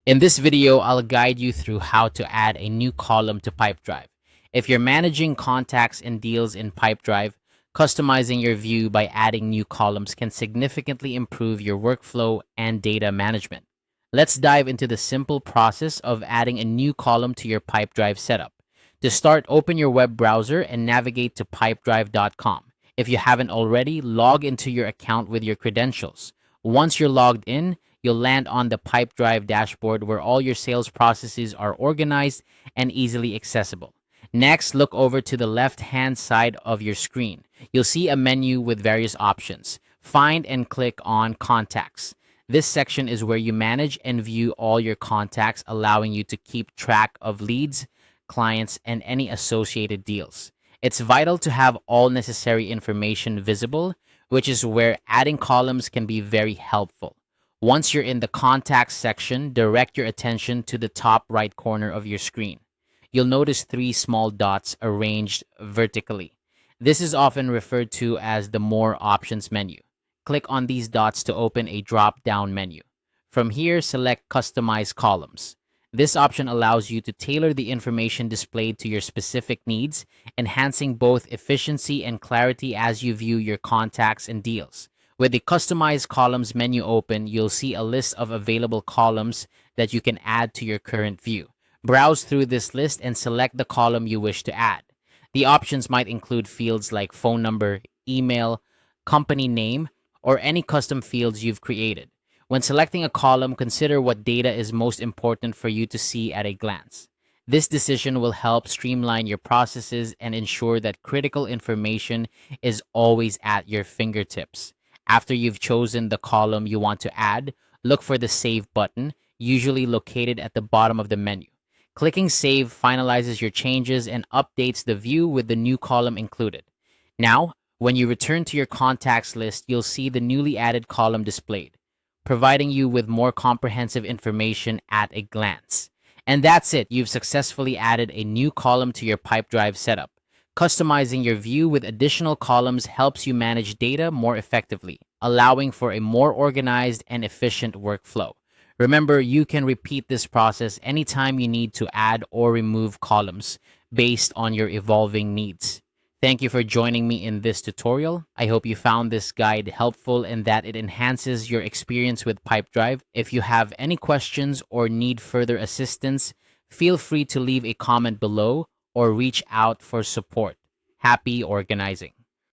In this video, I'll guide you through how to add a new column to Pipedrive. If you're managing contacts and deals in Pipedrive, customizing your view by adding new columns can significantly improve your workflow and data management. Let's dive into the simple process of adding a new column to your Pipedrive setup. To start, open your web browser and navigate to pipedrive.com. If you haven't already, log into your account with your credentials. Once you're logged in, you'll land on the Pipedrive dashboard where all your sales processes are organized and easily accessible. Next, look over to the left-hand side of your screen. You'll see a menu with various options. Find and click on Contacts. This section is where you manage and view all your contacts, allowing you to keep track of leads, clients, and any associated deals. It's vital to have all necessary information visible, which is where adding columns can be very helpful. Once you're in the Contacts section, direct your attention to the top right corner of your screen. You'll notice three small dots arranged vertically. This is often referred to as the More Options menu. Click on these dots to open a drop-down menu. From here, select Customize Columns. This option allows you to tailor the information displayed to your specific needs, enhancing both efficiency and clarity as you view your contacts and deals. With the Customize Columns menu open, you'll see a list of available columns that you can add to your current view. Browse through this list and select the column you wish to add. The options might include fields like phone number, email, company name, or any custom fields you've created. When selecting a column, consider what data is most important for you to see at a glance. This decision will help streamline your processes and ensure that critical information is always at your fingertips. After you've chosen the column you want to add, look for the Save button, usually located at the bottom of the menu. Clicking Save finalizes your changes and updates the view with the new column included. Now, when you return to your contacts list, you'll see the newly added column displayed, providing you with more comprehensive information at a glance. And that's it. You've successfully added a new column to your Pipedrive setup. Customizing your view with additional columns helps you manage data more effectively, allowing for a more organized and efficient workflow. Remember, you can repeat this process anytime you need to add or remove columns based on your evolving needs. Thank you for joining me in this tutorial. I hope you found this guide helpful and that it enhances your experience with Pipedrive. If you have any questions or need further assistance, feel free to leave a comment below or reach out for support. Happy organizing!